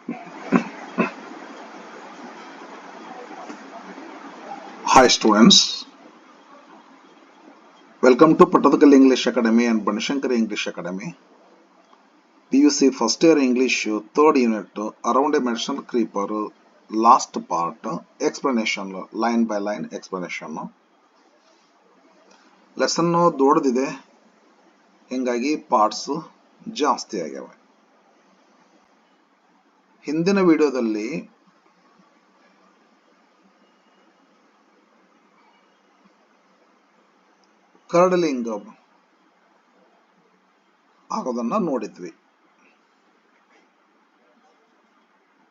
Hi students, welcome to Patadakal English Academy and Banashankar English Academy. PUC first year English third unit around a medicinal creeper last part explanation line by line explanation. Lesson ದೊಡ್ಡದಿದೆ ಹಿಂಗಾಗಿ parts ಜಾಸ್ತಿ ಆಗ್ಯಾವೆ. ಹಿಂದಿನ ವಿಡಿಯೋದಲ್ಲಿ ಕರ್ಡಲಿಂಗ್ ಆಗೋದನ್ನ ನೋಡಿದ್ವಿ.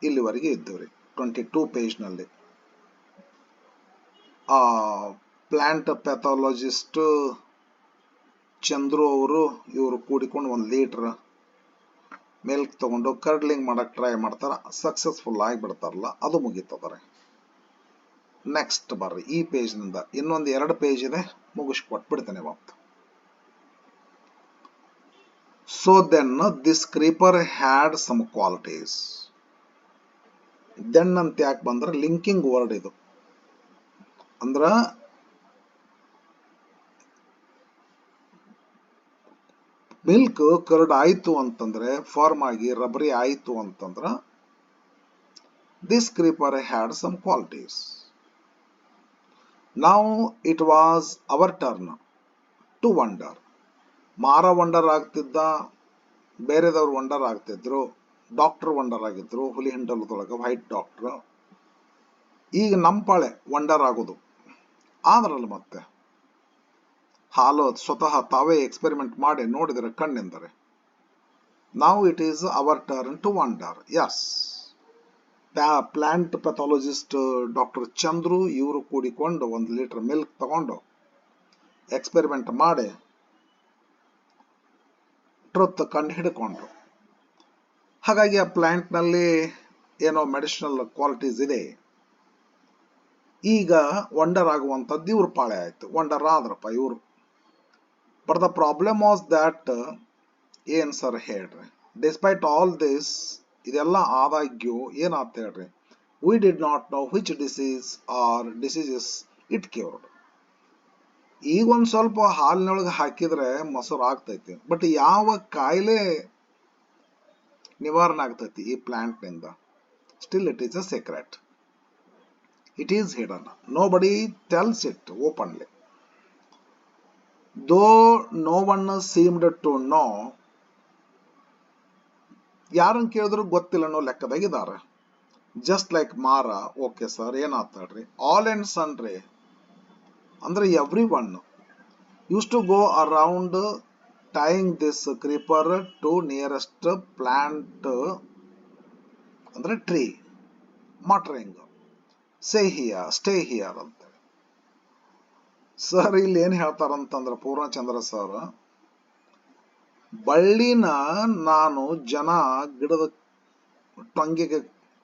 ಇಲ್ಲಿವರೆಗೆ ಇದ್ದೀವ್ರಿ 22 ಪೇಜ್ನಲ್ಲಿ. Plant pathologist Chandru ಅವರು ಇವರು ಕೂಡಿಕೊಂಡು 1 ಲೀಟರ್ ಮಿಲ್ಕ್ ತಗೊಂಡು ಕರ್ಡ್ಲಿಂಗ್ ಮಾಡಕ್ ಟ್ರೈ ಮಾಡ್ತಾರ, ಸಕ್ಸಸ್ಫುಲ್ ಆಗಿ ಬಿಡ್ತಾರಲ್ಲ, ಅದು ಮುಗೀತದ್ರೆ. ನೆಕ್ಸ್ಟ್ ಬರ್ರಿ ಈ ಪೇಜ್ನಿಂದ ಇನ್ನೊಂದು 2 ಪೇಜ್ ಇದೆ, ಮುಗಿಸ್ಕೊಟ್ಬಿಡ್ತೇನೆ ಇವತ್ತು. So then this creeper had some qualities. Then ಅಂತ ಯಾಕೆ ಬಂದ್ರೆ ಲಿಂಕಿಂಗ್ ವರ್ಡ್ ಇದು. ಅಂದ್ರ ಮಿಲ್ಕ್ ಕರ್ಡ್ ಆಯ್ತು ಅಂತಂದ್ರೆ, ಫಾರ್ಮ್ ಆಗಿ ರಬರಿ ಆಯ್ತು ಅಂತಂದ್ರ this creeper had some qualities. Now it was our turn to wonder. ಮಾರ ವಂಡರ್ ಆಗ್ತಿದ್ದ, ಬೇರೆದವ್ರು ವಂಡರ್ ಆಗ್ತಿದ್ರು, ಡಾಕ್ಟರ್ ವಂಡರ್ ಆಗಿದ್ರು, ಹುಲಿ ಹಿಂಡಲದೊಳಗೆ ವೈಟ್ ಡಾಕ್ಟರ್. ಈಗ ನಮ್ಮ ಪಾಳೆ ವಂಡರ್ ಆಗೋದು ಆದ್ರಲ್ಲ. ಮತ್ತೆ ಹಾಲು ಸ್ವತಃ ತಾವೇ ಎಕ್ಸ್ಪೆರಿಮೆಂಟ್ ಮಾಡಿ ನೋಡಿದರೆ ಕಣ್ಣೆಂದರೆ. Now it is our turn to wonder. Yes, plant pathologist doctor Chandru ಇವರು ಕೂಡಿಕೊಂಡು 1 ಲೀಟರ್ ಮಿಲ್ಕ್ ತಗೊಂಡು ಎಕ್ಸ್ಪೆರಿಮೆಂಟ್ ಮಾಡಿ ಟ್ರುತ್ ಕಂಡು ಹಿಡ್ಕೊಂಡ್ರು. ಹಾಗಾಗಿ ಆ ಪ್ಲಾಂಟ್ ನಲ್ಲಿ ಏನೋ ಮೆಡಿಸಿನಲ್ ಕ್ವಾಲಿಟೀಸ್ ಇದೆ. ಈಗ ವಂಡರ್ ಆಗುವಂಥದ್ದು ಇವ್ರ ಪಾಳೆ ಆಯ್ತು, ವಂಡರ್ ಆದ್ರಪ್ಪ ಇವರು. But the problem was that, ಏನ್ ಸರ್ ಹೇಳ್ರಿ, ಡಿಸ್ಪೈಟ್ ಆಲ್ ದಿಸ್, ಇದೆಲ್ಲ ಆದಾಗ್ಯೂ ಏನಾಗ್ತ ಹೇಳ್ರಿ, we did not know which disease or diseases it cured. ಈಗ ಒಂದ್ ಸ್ವಲ್ಪ ಹಾಲಿನೊಳಗೆ ಹಾಕಿದ್ರೆ ಮೊಸರು ಆಗ್ತೈತಿ, ಬಟ್ ಯಾವ ಕಾಯಿಲೆ ನಿವಾರಣೆ ಆಗ್ತೈತಿ ಈ ಪ್ಲಾಂಟ್ ನಿಂದ, still it is a secret. It is hidden, nobody tells it openly. Though no one seemed to know, ಯಾರನ್ನ ಕೇಳಿದ್ರು ಗೊತ್ತಿಲ್ಲ ಅನ್ನೋ ಲೆಕ್ಕದಾಗಿದ್ದಾರೆ. ಜಸ್ಟ್ ಲೈಕ್ ಮಾರ, ಓಕೆ ಸರ್ ಏನಾಗ್ತಾಡ್ರಿ, ಆಲ್ ಅಂಡ್ ಸನ್ರಿ ಅಂದ್ರೆ everyone used to go around tying this creeper to nearest plant ಅಂದ್ರೆ tree, muttering, say here, stay here ಅಂತ. ಸರ್ ಇಲ್ಲಿ ಏನ್ ಹೇಳ್ತಾರಂತಂದ್ರ ಪೂರ್ಣಚಂದ್ರ ಸರ್, ಬಳ್ಳಿನ ನಾನು ಜನ ಗಿಡದ ಟೊಂಗಿಗೆ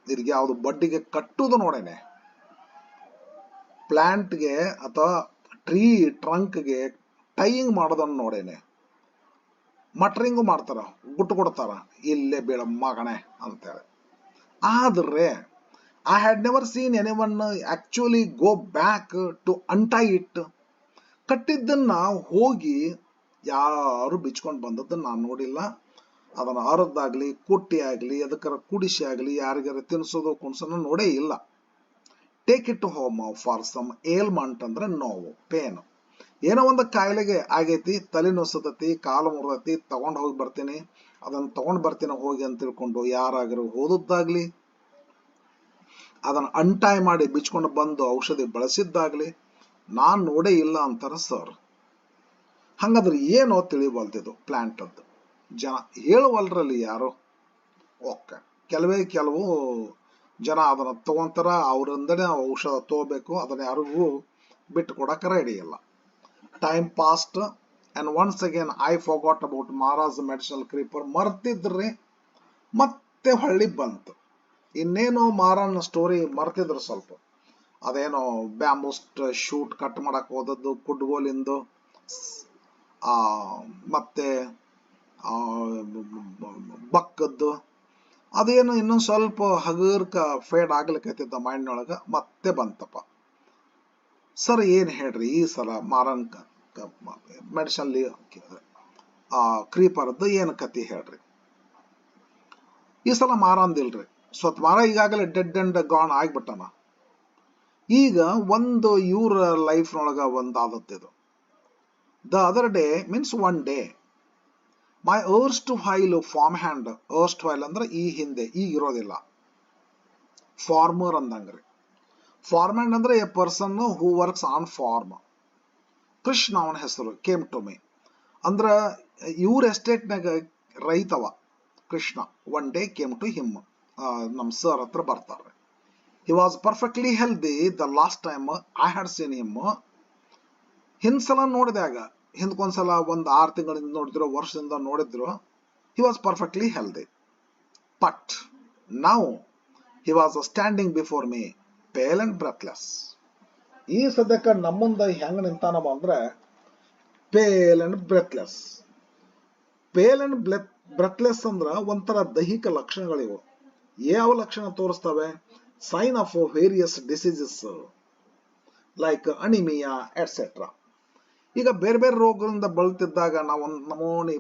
ಇದ್ರಿಗೆ ಯಾವ್ದು ಬಡ್ಡಿಗೆ ಕಟ್ಟುದು ನೋಡೇನೆ, ಪ್ಲಾಂಟ್ಗೆ ಅಥವಾ ಟ್ರೀ ಟ್ರಂಕ್ಗೆ ಟೈಯಿಂಗ್ ಮಾಡೋದನ್ನ ನೋಡೇನೆ, ಮಟರಿಂಗು ಮಾಡ್ತಾರ, ಗುಟ್ಟು ಕೊಡ್ತಾರ, ಇಲ್ಲೇ ಬೀಳ ಮಗಣೆ ಅಂತೇಳಿ. ಆದ್ರೆ I had never seen anyone actually go back to untie it. ಕಟ್ಟಿದ್ದನ್ನ ಹೋಗಿ ಯಾರು ಬಿಚ್ಕೊಂಡು ಬಂದದ್ದನ್ನ ನಾನು ನೋಡಿಲ್ಲ. ಅದನ್ನ ಅರದ್ದಾಗ್ಲಿ, ಕುಟ್ಟಿ ಆಗ್ಲಿ, ಅದಕ್ಕರ ಕುಡಿಸಿ ಆಗ್ಲಿ, ಯಾರಿಗಾರ ತಿನ್ಸೋದು ಕುಣ್ಸೋದು ನೋಡೇ ಇಲ್ಲ. Take it home for some ailment ಅಂದ್ರೆ ನೋವು, ಪೇನ್, ಏನೋ ಒಂದು ಕಾಯಿಲೆಗೆ ಆಗೈತಿ, ತಲೆ ನುಸತತಿ, ಕಾಲು ಮುರಿದತಿ, ತಗೊಂಡ್ ಹೋಗಿ ಬರ್ತೀನಿ, ಅದನ್ನ ತಗೊಂಡ್ ಬರ್ತೀನಿ ಹೋಗಿ ಅಂತ ತಿಳ್ಕೊಂಡು ಯಾರಾಗಿರೋ ಹೋದದ್ದಾಗ್ಲಿ, ಅದನ್ನ ಅನ್ಟಾಯ್ ಮಾಡಿ ಬಿಚ್ಕೊಂಡು ಬಂದು ಔಷಧಿ ಬಳಸಿದ್ದಾಗ್ಲಿ ನಾನ್ ನೋಡೇ ಇಲ್ಲ ಅಂತಾರ ಸರ್. ಹಂಗಾದ್ರೆ ಏನೋ ತಿಳಿಬಲ್ದಿದ್ದು ಪ್ಲಾಂಟ್ ಅದ್ದು, ಜನ ಹೇಳುವಲ್ರಲ್ಲಿ ಯಾರು. ಓಕೆ, ಕೆಲವು ಜನ ಅದನ್ನ ತಗೊಂತಾರ, ಅವರಿಂದನೇ ಔಷಧ ತಗೋಬೇಕು, ಅದನ್ನ ಯಾರಿಗೂ ಬಿಟ್ಟು ಕೊಡಕ್ಕೆ ರೆಡಿ ಇಲ್ಲ. Time passed and once again I forgot about ಮಾರಾಸ್ ಮೆಡಿಸಿನಲ್ ಕ್ರೀಪರ್. ಮರ್ತಿದ್ರಿ, ಮತ್ತೆ ಹೊಳ್ಳಿ ಬಂತು. ಇನ್ನೇನು ಮಾರನ ಸ್ಟೋರಿ ಮರ್ತಿದ್ರು ಸ್ವಲ್ಪ. ಅದೇನೋ ಬ್ಯಾಂಬೂಸ್ಟ್ ಶೂಟ್ ಕಟ್ ಮಾಡಕ್ ಹೋದದ್ದು, ಕುಡ್ಗೋಲಿಂದು, ಮತ್ತೆ ಬಕ್ಕದ್ದು, ಅದೇನು ಇನ್ನೊಂದು ಸ್ವಲ್ಪ ಹಗರ್ಕ ಫೇಡ್ ಆಗ್ಲಿಕ್ಕೈತಿದ್ದ ಮೈಂಡ್ನೊಳಗೆ ಮತ್ತೆ ಬಂತಪ್ಪ. ಸರ್ ಏನು ಹೇಳ್ರಿ ಈ ಸಲ ಮಾರನ್ ಮೆಡಿಸನ್ ಕ್ರೀಪರ್ದು ಏನು ಕತಿ ಹೇಳ್ರಿ. ಈ ಸಲ ಮಾರಂದಿಲ್ರಿ, ಸ್ವತ್ ಮಾರ ಈಗಾಗಲೇ ಡೆಡ್ ಅಂಡ್ ಗಾನ್ ಆಗ್ಬಿಟ್ಟನ. ಈಗ ಒಂದು ಇವ್ರ ಲೈಫ್ನೊಳಗ ಒಂದು ಆದತ್ತಿದು. The other day means one day my erstwhile farm hand, erstwhile ಅಂದ್ರೆ ಈ ಹಿಂದೆ, ಈಗ ಇರೋದಿಲ್ಲ. ಫಾರ್ಮರ್ ಅಂದಂಗ್ರಿ. ಫಾರ್ಮ್ ಹ್ಯಾಂಡ್ ಅಂದ್ರೆ a person who works on farm. Krishna ಅವನ ಹೆಸರು ಕೇಮ್ ಟು ಮೀ ಅಂದ್ರ ಇವ್ರ ಎಸ್ಟೇಟ್ನಾಗ ರೈತವ Krishna. One day came to him, ನಮ್ಮ ಸರ್ ಹತ್ರ ಬರ್ತಾರೆ. He was perfectly healthy the last time I had seen him. ಹಿಂದ್ಸಲ ನೋಡಿದಾಗ, ಹಿಂದ್ಕೊಂದ್ಸಲ ಒಂದು 6 ತಿಂಗಳಿಂದ ನೋಡಿದ್ರು, ವರ್ಷದಿಂದ ನೋಡಿದ್ರು, he was perfectly healthy. But now he was standing before me pale and breathless. ಈ ಸದ್ಯಕ್ಕೆ ನಮ್ಮಂದ ಹೆಂಗ್ ನಿಂತಾನವ ಅಂದ್ರೆ pale and breathless. Pale and breathless ಅಂದ್ರ ಒಂಥರ ದೈಹಿಕ ಲಕ್ಷಣಗಳಿವು. ಯಾವ ಲಕ್ಷಣ ತೋರಿಸ್ತವೆ? Sign of various diseases like anaemia etcetera. ಈಗ ಬೇರೆ ಬೇರೆ ರೋಗಗಳಿಂದ ಬಳಲ್ತಿದ್ದಾಗ ನಾವು ಒಂದು ನಮೂನಿ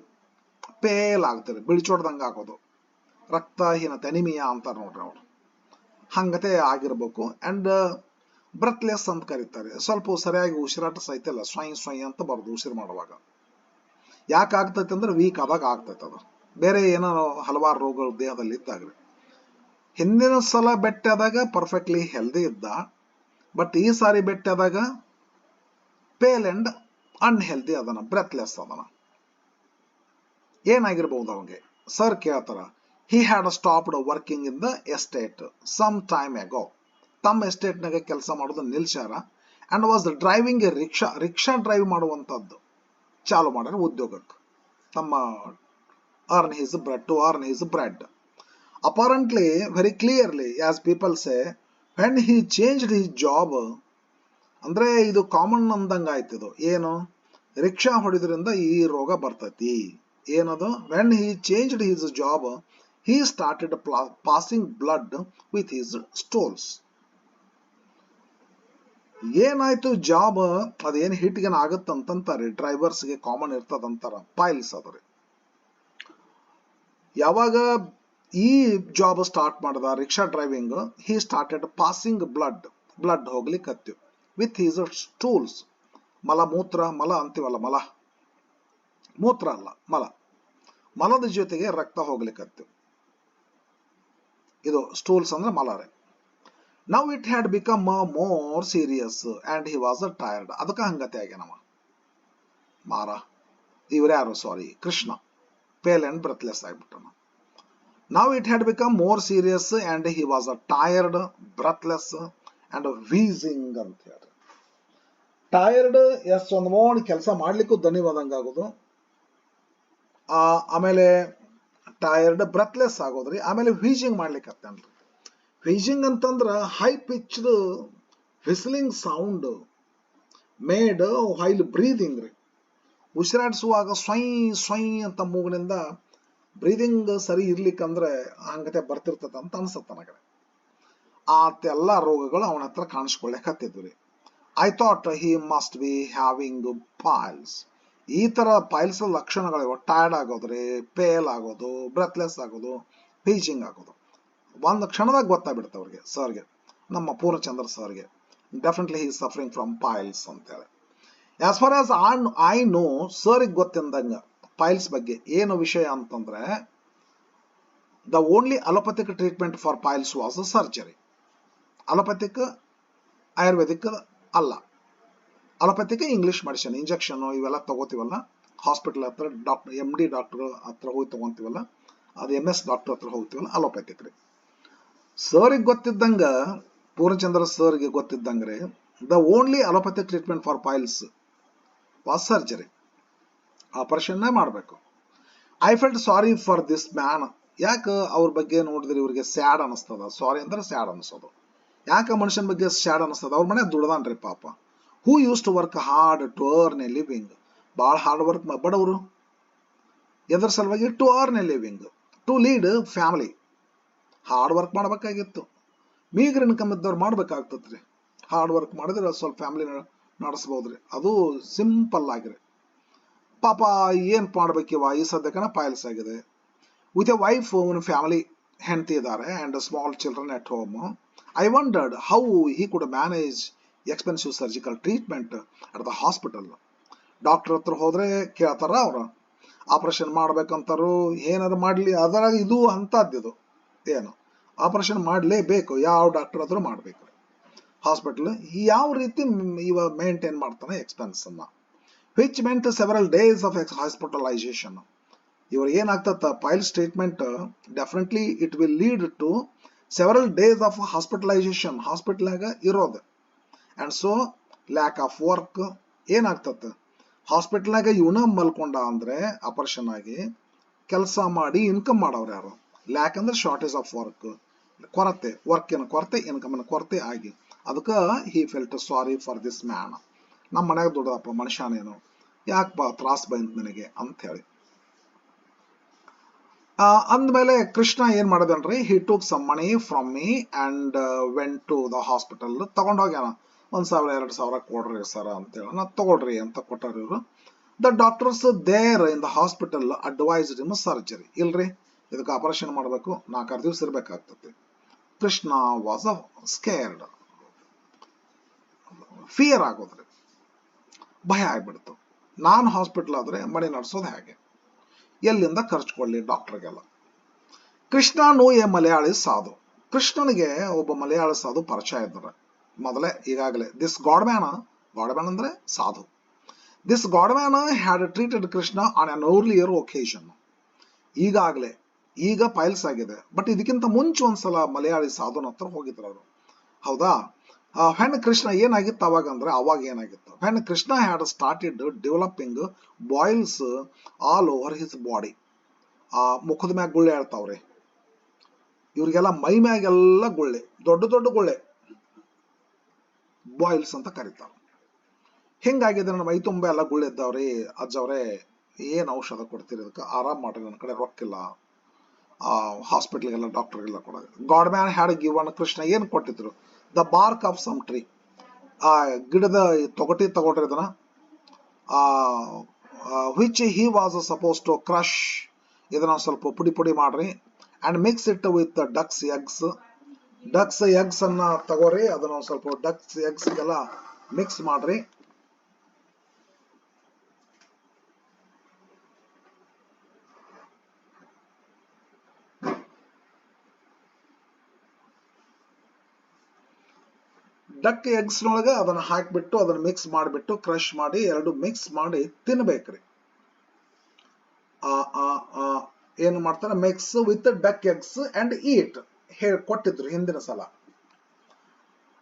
ಪೇಲ್ ಆಗ್ತದೆ, ಬಿಳಿಚೋಡ್ದಂಗೆ ಆಗೋದು, ರಕ್ತಹೀನತೆ, ಅನಿಮಿಯಾ ಅಂತಾರೆ ನೋಡ್ರಿ ಅವ್ರು. ಹಂಗತೆ ಆಗಿರ್ಬೇಕು. ಅಂಡ್ ಬ್ರೆತ್ಲೆಸ್ ಅಂತ ಕರೀತಾರೆ. ಸ್ವಲ್ಪ ಸರಿಯಾಗಿ ಉಸಿರಾಟ ಸಹಿತ ಸ್ವಯಂ ಅಂತ ಬರೋದು ಉಸಿರು ಮಾಡುವಾಗ. ಯಾಕೆ ಆಗ್ತೈತೆ ಅಂದ್ರೆ ವೀಕ್ ಆದಾಗ ಆಗ್ತೈತೆ ಅದು. ಬೇರೆ ಏನೋ ಹಲವಾರು ರೋಗಗಳು ದೇಹದಲ್ಲಿ ಇದ್ದಾಗ್ರಿ. ಹಿಂದಿನ ಸಲ ಬೆಟ್ಟಾದಾಗ ಪರ್ಫೆಕ್ಟ್ಲಿ ಹೆಲ್ದಿ ಇದ್ದ, ಬಟ್ ಈ ಸಾರಿ ಬೆಟ್ಟಾದಾಗ ಪೇಲ್ ಅಂಡ್ ಅನ್ಹೆಲ್ದಿ ಅದನ, ಬ್ರೆತ್ಲೆಸ್ ಅದನ. ಏನಾಗಿರ್ಬಹುದು ಅವನಿಗೆ? ಸರ್ ಕೇಳ್ತಾರ, he had stopped working in the estate some time ago. ತಮ್ಮ ಎಸ್ಟೇಟ್ನಾಗ ಕೆಲಸ ಮಾಡೋದು ನಿಲ್ಸ್ಯಾರ. And was driving a rickshaw drive ಮಾಡುವಂಥದ್ದು ಚಾಲು ಮಾಡ್ಯಾರ ಉದ್ಯೋಗಕ್ಕೆ. ತಮ್ಮ earn his bread. Apparently very clearly as people say, when he changed his job, ಅಂದ್ರೆ ಇದು ಕಾಮನ್ ಅಂದಂಗ ಆಯ್ತಿದು. ಏನು? ರಿಕ್ಷಾ ಹೊಡಿದ್ರಿಂದ ಈ ರೋಗ ಬರ್ತೈತಿ. ಏನದು? When he changed his job he started passing blood with his stools. ಏನಾಯ್ತು ಜಾಬ್ ಅದೇನು ಹಿಟ್ಗೇನ ಆಗತ್ತಂತಾರೆ ಡ್ರೈವರ್ಸ್ಗೆ, ಕಾಮನ್ ಇರ್ತದಂತಾರ, ಪೈಲ್ಸ್ ಅದ್ರಿ. ಯಾವಾಗ ಈ ಜಾಬ್ ಸ್ಟಾರ್ಟ್ ಮಾಡ್ದ rickshaw driving, he started passing blood ಹೋಗ್ಲಿಕ್ಕತ್ತು ವಿತ್ ಹಿಸ್ ಸ್ಟೂಲ್ಸ್. ಮಲ ಅಂತೀವಲ್ಲ, ಮೂತ್ರ ಅಲ್ಲ, ಮಲದ ಜೊತೆಗೆ ರಕ್ತ ಹೋಗ್ಲಿಕ್ಕತ್ತು. ಇದು ಸ್ಟೂಲ್ಸ್ ಅಂದ್ರೆ ಮಲಾರೆ. Now it had become more serious and he was tired. ಅದಕ್ಕೆ ಹಂಗತೆ ಆಗ್ಯಾನವ ಮಾರ. ಇವ್ರ್ಯಾರು? Sorry, Krishna. Pale and breathless ಆಗ್ಬಿಟ್ಟನ. Now it had become more serious and he was tired, breathless and wheezing ಅಂತ ಹೇಳಿ. ಟೈರ್ಡ್, ಎಸ್, ಒಂದು ಮಾಡಿ ಕೆಲಸ ಮಾಡ್ಲಿಕ್ಕೂ ದನಿ ಬಂದಂಗಾಗೋದು. ಆಮೇಲೆ ಟೈರ್ಡ್, ಬ್ರೆತ್ಲೆಸ್ ಆಗೋದ್ರಿ. ಆಮೇಲೆ ವೀಜಿಂಗ್ ಮಾಡ್ಲಿಕ್ಕತ್ತನ್ರಿ. ವೀಜಿಂಗ್ ಅಂತಂದ್ರ high pitched whistling sound made while breathing ರೀ. ಉಸಿರಾಡಿಸುವಾಗ ಸ್ವೈ ಅಂತ ಮೂಗಿನಿಂದ ಬ್ರೀದಿಂಗ್ ಸರಿ ಇರ್ಲಿಕ್ಕಂದ್ರೆ ಹಂಗತೆ ಬರ್ತಿರ್ತದ ಅಂತ ಅನ್ಸತ್ತ ನನಗೆ. ಆತೆಲ್ಲ ರೋಗಗಳು ಅವನ ಹತ್ರ ಕಾಣಿಸ್ಕೊಳ್ಳಿಕ್ಕತ್ತಿದ್ವು ರೀ. I thought he must be having piles. ಈ ತರ ಪೈಲ್ಸ್ ಲಕ್ಷಣಗಳಿವೆ. ಟೈರ್ಡ್ ಆಗೋದ್ರಿ, ಪೇಲ್ ಆಗೋದು, ಬ್ರೆತ್ಲೆಸ್ ಆಗೋದು, ವೀಜಿಂಗ್ ಆಗೋದು. ಒಂದು ಕ್ಷಣದಾಗ ಗೊತ್ತಾಗ್ಬಿಡುತ್ತೆ ಅವ್ರಿಗೆ, ಸರ್ಗೆ, ನಮ್ಮ ಪೂರ್ಣಚಂದ್ರ ಸರ್ಗೆ. Definitely he suffering from piles ಅಂತೇಳಿ. As far as I know, ಸರ್ಗೆ ಗೊತ್ತಿದ್ದಂಗ ಪೈಲ್ಸ್ ಬಗ್ಗೆ ಏನು ವಿಷಯ ಅಂತಂದ್ರೆ, the only allopathic treatment for piles was surgery. Allopathic, ayurvedic ಅಲ್ಲ. ಅಲೋಪತಿಕ್ ಇಂಗ್ಲಿಷ್ ಮೆಡಿಸಿನ್, ಇಂಜೆಕ್ಷನ್ ಇವೆಲ್ಲ ತಗೋತೀವಲ್ಲ ಹಾಸ್ಪಿಟಲ್ ಹತ್ರ, MD ಡಾಕ್ಟರ್ ಹತ್ರ ಹೋಗಿ ತಗೊಂತೀವಲ್ಲ, ಅದು MS ಡಾಕ್ಟರ್ ಹತ್ರ ಹೋಗ್ತೀವಲ್ಲ, ಅಲೋಪತಿಕ್ ರೀ. ಸರ್ಗೆ ಗೊತ್ತಿದ್ದಂಗ, ಪೂರ್ಣಚಂದ್ರ ಸರ್ಗೆ ಗೊತ್ತಿದ್ದಂಗ್ರೆ, the only allopathic treatment for piles was surgery. Operation ಮಾಡಬೇಕು. I felt sorry for this man. ಯಾಕೆ ಅವ್ರ ಬಗ್ಗೆ ನೋಡಿದ್ರೆ ಇವ್ರಿಗೆ ಸ್ಯಾಡ್ ಅನಿಸ್ತದ. ಸಾರಿ ಅಂದ್ರೆ ಸ್ಯಾಡ್ ಅನಿಸೋದು. ಯಾಕೆ ಮನುಷ್ಯನ ಬಗ್ಗೆ ಸ್ಯಾಡ್ ಅನಿಸ್ತದ? ಅವ್ರ ಮನೆ ದುಡ್ದಾನ್ರಿ ಪಾಪ. Who use to work hard to earn a living. ಭಾಳ ಹಾರ್ಡ್ ವರ್ಕ್ ಬಡವರು. ಎದ್ರ ಸಲುವಾಗಿ? To earn a living, to lead family. Hard work ಮಾಡ್ಬೇಕಾಗಿತ್ತು. ಮೀಗರ್ ಇನ್ಕಮ್ ಇದ್ದವ್ರು ಮಾಡ್ಬೇಕಾಗ್ತತ್ರಿ. ಹಾರ್ಡ್ ವರ್ಕ್ ಮಾಡಿದ್ರೆ ಸ್ವಲ್ಪ ಫ್ಯಾಮಿಲಿ ನಡೆಸ್ಬೋದ್ರಿ. ಅದು ಸಿಂಪಲ್ ಆಗಿರಿ. ಪಾಪ ಏನ್ ಮಾಡ್ಬೇಕಿವ ಈ ಸದ್ಯಕ್ಕನ ಪಾಯಲ್ಸ್ ಆಗಿದೆ. ವಿತ್ ಎ ವೈಫ್ ಫ್ಯಾಮಿಲಿ, ಹೆಂಡತಿ ಇದ್ದಾರೆ and small children at home. I wondered how he could manage expensive surgical treatment at the hospital. Doctor ಹತ್ರ ಹೋದ್ರೆ ಕೇಳ್ತಾರ ಅವ್ರು, ಆಪರೇಷನ್ ಮಾಡ್ಬೇಕಂತಾರು, ಏನಾರು ಮಾಡ್ಲಿ, ಅದರಾಗ ಇದು ಅಂತದ್ದು ಏನು ಆಪರೇಷನ್ ಮಾಡಲೇಬೇಕು, ಯಾವ ಡಾಕ್ಟರ್ ಹತ್ರ ಮಾಡ್ಬೇಕು. ಹಾಸ್ಪಿಟಲ್ ಯಾವ ರೀತಿ ಇವ ಮೇಂಟೈನ್ ಮಾಡ್ತಾನೆ ಎಕ್ಸ್ಪೆನ್ಸ್ ಅನ್ನ, which meant several days of hospitalisation. ಇವ್ರಿಗೆ ಏನಾಗ್ತದ piles treatment, definitely it will lead to several days of hospitalisation, ಹಾಸ್ಪಿಟಲ್ನಾಗ ಇರೋದು. And so lack of work ಏನಾಗ್ತದ, ಹಾಸ್ಪಿಟಲ್ನಾಗ ಇವನ ಮಲ್ಕೊಂಡ ಅಂದ್ರೆ ಆಪರೇಷನ್ ಆಗಿ ಕೆಲಸ ಮಾಡಿ ಇನ್ಕಮ್ ಮಾಡೋರು ಯಾರು? ಲ್ಯಾಕ್ ಅಂದ್ರೆ ಶಾರ್ಟೇಜ್ ಆಫ್ ವರ್ಕ್, ಕೊರತೆ, ವರ್ಕಿನ ಕೊರತೆ, ಇನ್ಕಮಿನ ಕೊರತೆ ಆಗಿ. ಅದಕ್ಕೆ he felt sorry for this man. ನಮ್ಮ ಮನ್ಯಾಗ ದೊಡ್ಡದಪ್ಪ ಮನುಷ್ಯನೇನು, ಯಾಕಪ್ಪ ತ್ರಾಸ್ ಬಂತ ನನಗೆ ಅಂತ ಹೇಳಿ. ಅಂದ್ಮೇಲೆ ಕೃಷ್ಣ ಏನ್ ಮಾಡದನ್ರಿ, he took some money from me and went to the hospital. ತಗೊಂಡೋಗ್ಯಾನ, 1,000-2,000 ಕೊಡ್ರಿ ಸರ್ ಅಂತೇಳಿ. ನಾ ತಗೊಳ್ರಿ ಅಂತ ಕೊಟ್ಟಾರ ಇವರು. The doctors there in the hospital advised him surgery. ಇಲ್ರಿ, ಇದಕ್ಕೆ ಆಪರೇಷನ್ ಮಾಡಬೇಕು, 4-6 ದಿವಸ ಇರ್ಬೇಕಾಗ್ತದೆ. ಕೃಷ್ಣ ವಾಸ್ ಸ್ಕೇರ್ಡ್, ಫಿಯರ್ ಆಗೋದ್ರಿ, ಭಯ ಆಗ್ಬಿಡ್ತು. ನಾನು ಹಾಸ್ಪಿಟಲ್ ಆದ್ರೆ ಮನೆ ನಡೆಸೋದು ಹೇಗೆ, ಎಲ್ಲಿಂದ ಖರ್ಚು ಕೊಡ್ಲಿ ಡಾಕ್ಟರ್ಗೆಲ್ಲ. ಕೃಷ್ಣನು ಎ ಮಲಯಾಳಿ ಸಾಧು. ಕೃಷ್ಣನಿಗೆ ಒಬ್ಬ ಮಲಯಾಳಿ ಸಾಧು ಪರಿಚಯ ಇದ್ದಾರೆ ಮೊದಲೇ ಈಗಾಗಲೇ. ದಿಸ್ ಗಾಡ್ಮ್ಯಾನ್ ಅಂದ್ರೆ sadhu. This godman had treated Krishna on an earlier occasion. ಈಗಾಗಲೇ, ಈಗ ಪೈಲ್ಸ್ ಆಗಿದೆ, ಬಟ್ ಇದಕ್ಕಿಂತ ಮುಂಚೆ ಒಂದ್ಸಲ ಮಲಯಾಳಿ ಸಾಧುನ ಹತ್ರ ಹೋಗಿದ್ರು ಅವರು. ಹೌದಾ? ವೆನ್ ಕೃಷ್ಣ ಏನಾಗಿತ್ತು ಅವಾಗ ಅಂದ್ರೆ, ಅವಾಗ ಏನಾಗಿತ್ತು, when Krishna had started developing boils all over his body. ಮುಖದ ಮ್ಯಾಗ ಗುಳ್ಳೆ ಹೇಳ್ತಾವ್ರಿ ಇವ್ರಿಗೆಲ್ಲ, ಮೈ ಮ್ಯಾಗೆಲ್ಲ ಗುಳ್ಳೆ, ದೊಡ್ಡ ದೊಡ್ಡ ಗುಳ್ಳೆ, ಬಾಯ್ಲ್ಸ್ ಅಂತ ಕರೀತಾರೆ. ಹಿಂಗಾಗಿದೆ, ನನ್ನ ಮೈ ತುಂಬ ಎಲ್ಲ ಗುಳ್ಳೆ ಇದ್ದಾವ್ರಿ. ಅಜ್ಜವ್ರೆ ಏನ್ ಔಷಧ ಕೊಡ್ತೀರಿ, ಇದಕ್ಕೆ ಆರಾಮ್ ಮಾಡ್ರಿ, ನನ್ನ ಕಡೆ ರೊಕ್ಕಿಲ್ಲ, ಹಾಸ್ಪಿಟ್ಲ್ಗೆಲ್ಲ ಡಾಕ್ಟರ್ಗೆಲ್ಲ ಕೊಡೋದು. God man had given, Krishna ಏನ್ ಕೊಟ್ಟಿದ್ರು, the bark of some tree, ಆ ಗಿಡದ ತೊಗಟಿ ತಗೊಳ್ರಿ ಇದನ್ನ, which he was suppose to crush, ಇದನ್ನ ಸ್ವಲ್ಪ ಪುಡಿ ಪುಡಿ ಮಾಡ್ರಿ, and mix it with ducks eggs. Ducks eggs ಅನ್ನ ತಗೋರಿ, ಅದನ್ನ ಸ್ವಲ್ಪ ಡಕ್ಸ್ ಎಗ್ಸ್ ಎಲ್ಲ ಮಿಕ್ಸ್ ಮಾಡ್ರಿ. ಡಕ್ ಎಗ್ಸ್ ನೊಳಗೆ ಅದನ್ನ ಹಾಕಿಬಿಟ್ಟು, ಅದನ್ನ ಮಿಕ್ಸ್ ಮಾಡಿಬಿಟ್ಟು, ಕ್ರಶ್ ಮಾಡಿ, ಎರಡು ಮಿಕ್ಸ್ ಮಾಡಿ ತಿನ್ಬೇಕ್ರಿ. ಏನು ಮಾಡ್ತಾರೆ, mix with duck eggs and eat ಹೇಳಿ ಕೊಟ್ಟಿದ್ರು ಹಿಂದಿನ ಸಲ.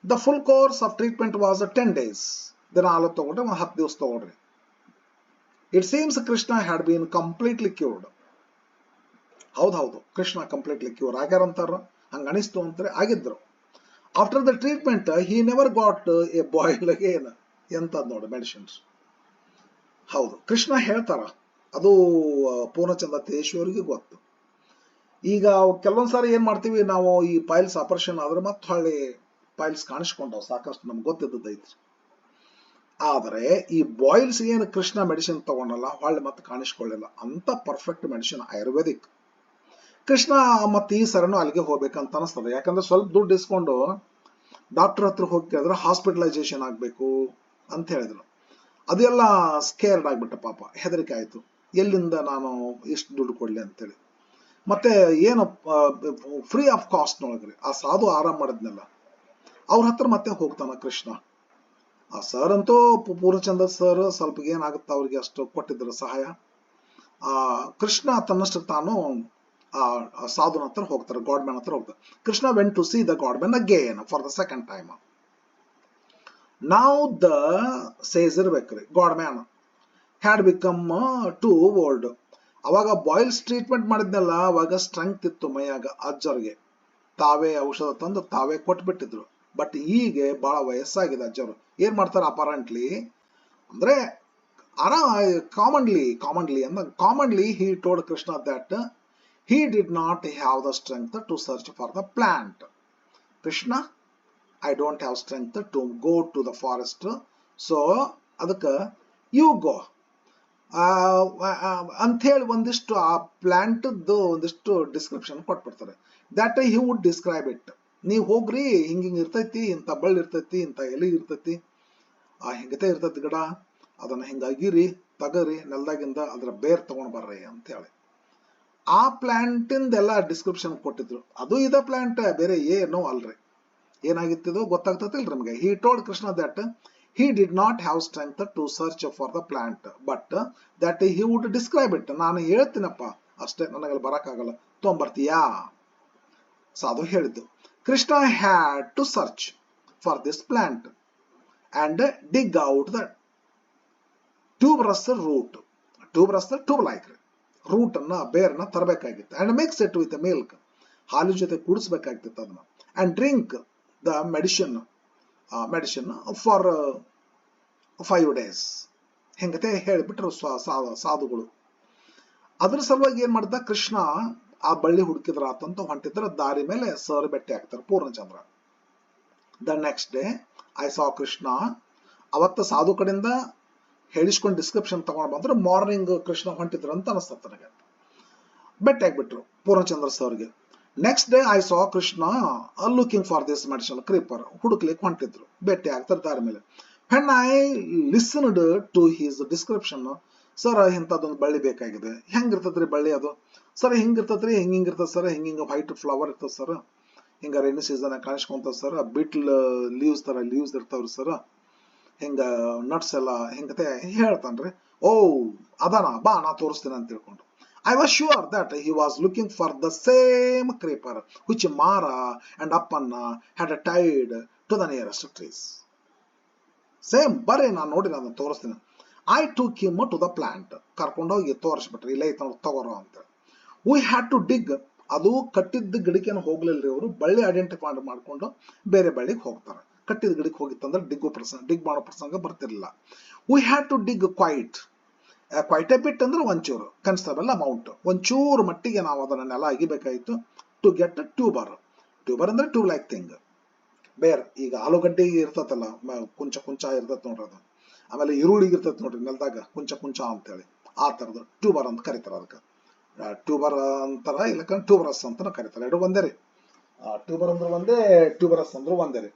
The full course of treatment was 10 days. ದಿನ ಹಾಲು ತಗೊಂಡ್ರೆ 10 ದಿವಸ ತಗೊಳ್ರಿ. It seems Krishna had been completely cured. ಹೌದೌದು, ಕೃಷ್ಣ ಕಂಪ್ಲೀಟ್ಲಿ ಕ್ಯೂರ್ ಆಗ್ಯಾರಂತಾರ, ಹಂಗ ಅನಿಸ್ತು ಅಂತಾರೆ, ಆಗಿದ್ರು. After the treatment he never got a boil again. ಎಂತದ್ ನೋಡಿ ಮೆಡಿಸಿನ್ಸ್. ಹೌದು, ಕೃಷ್ಣ ಹೇಳ್ತಾರ, ಅದು ಪೂರ್ಣಚಂದ್ರ ತೇಜಸ್ವಿಯವರಿಗೆ ಗೊತ್ತು. ಈಗ ಕೆಲವೊಂದ್ಸಾರಿ ಏನ್ ಮಾಡ್ತೀವಿ ನಾವು, ಈ ಪೈಲ್ಸ್ ಆಪರೇಷನ್ ಆದ್ರೆ ಮತ್ತೆ ಹೊಳ್ಳಿ ಪೈಲ್ಸ್ ಕಾಣಿಸ್ಕೊಂಡವ್ ಸಾಕಷ್ಟು, ನಮ್ಗೆ ಗೊತ್ತಿದ್ದೈತ್ರಿ. ಆದರೆ ಈ ಬಾಯ್ಲ್ಸ್ ಏನು ಕೃಷ್ಣ ಮೆಡಿಸಿನ್ ತಗೊಂಡಲ್ಲ, ಹೊಳ್ಳಿ ಮತ್ತೆ ಕಾಣಿಸ್ಕೊಳ್ಳಿಲ್ಲ. ಅಂತ ಪರ್ಫೆಕ್ಟ್ ಮೆಡಿಸಿನ್ ಆಯುರ್ವೇದಿಕ್. ಕೃಷ್ಣ ಮತ್ತೆ ಈ ಸರನು ಅಲ್ಲಿಗೆ ಹೋಗ್ಬೇಕಂತ ಅನಿಸ್ತದೆ. ಯಾಕಂದ್ರೆ ಸ್ವಲ್ಪ ದುಡ್ಡು ಇಸ್ಕೊಂಡು ಡಾಕ್ಟರ್ ಹತ್ರ ಹೋಗಿ ಕೇಳಿದ್ರೆ ಹಾಸ್ಪಿಟಲೈಸೇಷನ್ ಆಗ್ಬೇಕು ಅಂತ ಹೇಳಿದ್ರು. ಅದೆಲ್ಲ ಸ್ಕೇರ್ಡ್ ಆಗ್ಬಿಟ್ಟ ಪಾಪ, ಹೆದರಿಕೆ ಆಯ್ತು, ಎಲ್ಲಿಂದ ನಾನು ಇಷ್ಟು ದುಡ್ಡು ಕೊಡ್ಲಿ ಅಂತೇಳಿ. ಮತ್ತೆ ಏನು ಫ್ರೀ ಆಫ್ ಕಾಸ್ಟ್ ನೋಡ್ರಿ, ಆ ಸಾಧು ಆರಾಮ್ ಮಾಡಿದ್ನಲ್ಲ ಅವ್ರ ಹತ್ರ ಮತ್ತೆ ಹೋಗ್ತಾನ ಕೃಷ್ಣ. ಆ ಸರ್ ಅಂತೂ ಪೂರ್ಣಚಂದ್ರ ಸರ್ ಸ್ವಲ್ಪ ಏನಾಗುತ್ತೆ ಅವ್ರಿಗೆ ಅಷ್ಟು ಕೊಟ್ಟಿದ್ರು ಸಹಾಯ. ಕೃಷ್ಣ ತನ್ನಷ್ಟು ತಾನು ಸಾಧುನ ಹತ್ರ ಹೋಗ್ತಾರೆ, ಗಾಡ್ ಮ್ಯಾನ್ ಹತ್ರ ಹೋಗ್ತಾರೆ. Krishna went to see the god man again for the second time. ನಾವು ದ ಸೇಸ್ ಇರ್ಬೇಕ್ರಿ, god man had become too old. ಅವಾಗ ಬಾಯ್ಲ್ಸ್ ಟ್ರೀಟ್ಮೆಂಟ್ ಮಾಡಿದ್ನಲ್ಲ, ಅವಾಗ ಸ್ಟ್ರೆಂತ್ ಇತ್ತು ಮೈಯಾಗ. ಅಜ್ಜವ್ರಿಗೆ ತಾವೇ ಔಷಧ ತಂದು ತಾವೇ ಕೊಟ್ಬಿಟ್ಟಿದ್ರು. ಬಟ್ ಈಗ ಬಹಳ ವಯಸ್ಸಾಗಿದೆ ಅಜ್ಜವ್ರು. ಏನ್ ಮಾಡ್ತಾರೆ ಅಪಾರೆಂಟ್ಲಿ ಅಂದ್ರೆ, commonly he told Krishna that he did not have the strength to search for the plant. Krishna, I don't have strength to go to the forest, so ಅದಕ್ಕೆ you go ಅಂಥೇಳಿ ಒಂದಿಷ್ಟು ಆ ಪ್ಲಾಂಟ್ದು ಒಂದಿಷ್ಟು ಡಿಸ್ಕ್ರಿಪ್ಷನ್ ಕೊಟ್ಬಿಡ್ತಾರೆ. That he would describe it. ನೀವು ಹೋಗ್ರಿ, ಹಿಂಗಿಂಗ್ ಇರ್ತೈತಿ, ಇಂಥ ಬಳ್ಳಿ ಇರ್ತೈತಿ, ಇಂಥ ಎಲೆ ಇರ್ತೈತಿ, ಹಿಂಗತೆ ಇರ್ತೈತಿ ಗಿಡ, ಅದನ್ನ ಹಿಂಗ ಅಗಿರಿ, ತಗರಿ ನೆಲದಾಗಿಂದ ಅದ್ರ ಬೇರ್ ತಗೊಂಡ್ ಬರ್ರಿ ಅಂತ ಹೇಳಿ ಆ ಪ್ಲಾಂಟಿಂದ ಎಲ್ಲ ಡಿಸ್ಕ್ರಿಪ್ಷನ್ ಕೊಟ್ಟಿದ್ರು. ಅದು ಇದ ಪ್ಲಾಂಟ್, ಬೇರೆ ಏನೋ ಅಲ್ರಿ. ಏನಾಗಿತ್ತಿದು ಗೊತ್ತಾಗ್ತತಿಲ್ರಿ ನಮಗೆ. He told Krishna that he did not have strength to search for the plant, but that he would describe it. ನಾನು ಹೇಳ್ತೀನಪ್ಪ ಅಷ್ಟೇ, ನನಗಲ್ಲಿ ಬರಕ್ಕಾಗಲ್ಲ, ತೊಂಬರ್ತೀಯಾ? ಸಾಧು ಹೇಳಿದ್ದು. Krishna had to search for this plant and dig out the tuberous root. Tuberous tube like root ಅನ್ನ ಬೇರ್ನ ತರಬೇಕಾಗಿತ್ತು. and mix it with milk. ಹಾಲು ಜೊತೆ ಕುಡಿಸ್ಬೇಕಾಗ್ತಿತ್ತು ಅದನ್ನ. and drink the medicine for 5 days. ಹೆಂಗತೆ ಹೇಳಿಬಿಟ್ರು ಸಾಧುಗಳು. ಅದ್ರ ಸಲುವಾಗಿ ಏನ್ ಮಾಡ್ದ ಕೃಷ್ಣ, ಆ ಬಳ್ಳಿ ಹುಡುಕಿದ್ರ ಆತಂತ ಹೊಂಟಿದ್ರ. ದಾರಿ ಮೇಲೆ ಸರ್ ಭೇಟಿ ಆಗ್ತಾರೆ Purnachandra. The next day I saw Krishna. ಅವತ್ತ ಸಾಧು ಕಡೆಯಿಂದ ಹೇಳಿಸ್ಕೊಂಡು ಡಿಸ್ಕ್ರಿಪ್ಷನ್ ತಗೊಂಡ್ ಬಂದ್ರೆ ಮಾರ್ನಿಂಗ್ ಕೃಷ್ಣ ಹೊಂಟಿದ್ರು ಅಂತ ಅನಿಸ್ತದ ನನಗೆ. ಭೇಟಿ ಆಗ್ಬಿಟ್ರು ಪೂರ್ಣಚಂದ್ರ ಸರ್ಗೆ. Next day I saw Krishna looking for this medicinal creeper. ಹುಡುಕ್ಲಿಕ್ಕೆ ಹೊಂಟಿದ್ರು, ಭೇಟಿ ಆಗ್ತಾರೆ ದಾರಿ ಮೇಲೆ. when I listened to his description, sir ಇಂಥದ್ದೊಂದು ಬಳ್ಳಿ ಬೇಕಾಗಿದೆ. ಹೆಂಗಿರ್ತದ್ರಿ ಬಳ್ಳಿ ಅದು? ಸರ್ ಹಿಂಗಿರ್ತದ್ರಿ, ಹಿಂಗಿರ್ತದ ಸರ್, ಹಿಂಗ ವೈಟ್ ಫ್ಲವರ್ ಇರ್ತದ ಸರ್, ಹಿಂಗ ರೈನಿ ಸೀಸನ್ ಕಾಣಿಸ್ಕೊಂತದ ಸರ್, ಬಿಟ್ಲ್ ಲೀವ್ಸ್ ತರ ಲೀವ್ಸ್ ಇರ್ತಾವ್ರಿ ಸರ್, ಹಿಂಗ ನಟ್ಸ್ ಎಲ್ಲ ಹಿಂಗತೆ ಹೇಳ್ತಾನ್ರಿ. ಓ ಅದಾನ, ಬಾ ನಾ ತೋರಿಸ್ತೀನಿ ಅಂತ ತಿಳ್ಕೊಂಡು. I was sure that he was looking for the same creeper which Mara and Appanna had tied to the nearest trees. Same ಬರ್ರಿ, ನಾನು ನೋಡಿ ನಾನು ತೋರಿಸ್ತೀನಿ. I took him to the plant. ಕರ್ಕೊಂಡೋಗಿ ತೋರಿಸ್ಬಿಟ್ರಿ, ಇಲ್ಲ ಐತ ತಗೋರೋ ಅಂತ. We had to dig. ಅದು ಕಟ್ಟಿದ್ದ ಗಿಡಕ್ಕೇನು ಹೋಗ್ಲಿಲ್ರಿ ಅವರು, ಬಳ್ಳಿ ಐಡೆಂಟಿಫೈ ಮಾಡ್ಕೊಂಡು ಬೇರೆ ಬಳ್ಳಿಗೆ ಹೋಗ್ತಾರೆ. ಕಟ್ಟಿದ ಗಿಡಕ್ಕೆ ಹೋಗಿತ್ತಂದ್ರೆ ಡಿಗ್ ಮಾಡೋ ಪ್ರಸಂಗ ಬರ್ತಿರ್ಲಿಲ್ಲ. We had to dig quite a bit ಅಂದ್ರೆ ಒಂಚೂರು ಕನ್ಸ್ಟಬಲ್ ಅಮೌಂಟ್, ಒಂಚೂರು ಮಟ್ಟಿಗೆ ನಾವು ಅದನ್ನ ನೆಲ ಅಗಿಬೇಕಾಯ್ತು. To get tuber. ಟ್ಯೂಬರ್ ಅಂದ್ರೆ ಟ್ಯೂಬ್ ಲೈಕ್ ಥಿಂಗ್. ಬೇರ್ ಈಗ ಆಲೂಗಡ್ಡೆ ಇರ್ತತಲ್ಲ, ಕುಂಚ ಕುಂಚ ಇರ್ತತ್ ನೋಡ್ರಿ ಅದು. ಆಮೇಲೆ ಈರುಳ್ಳಿಗೆ ಇರ್ತೈತಿ ನೋಡ್ರಿ ನೆಲದಾಗ ಕುಂಚ ಕುಂಚ ಅಂತೇಳಿ, ಆ ತರದ್ದು ಟ್ಯೂಬರ್ ಅಂತ ಕರೀತಾರ. ಅದಕ್ಕೆ ಟ್ಯೂಬರ್ ಅಂತಾರ, ಇಲ್ಲಕ್ಕ ಟ್ಯೂಬರಸ್ ಅಂತ ಕರೀತಾರೆ. ಎರಡು ಒಂದೇ ರೀ. ಟ್ಯೂಬರ್ ಅಂದ್ರೆ ಒಂದೇ, ಟ್ಯೂಬರಸ್ ಅಂದ್ರೆ ಒಂದೇ ರೀ.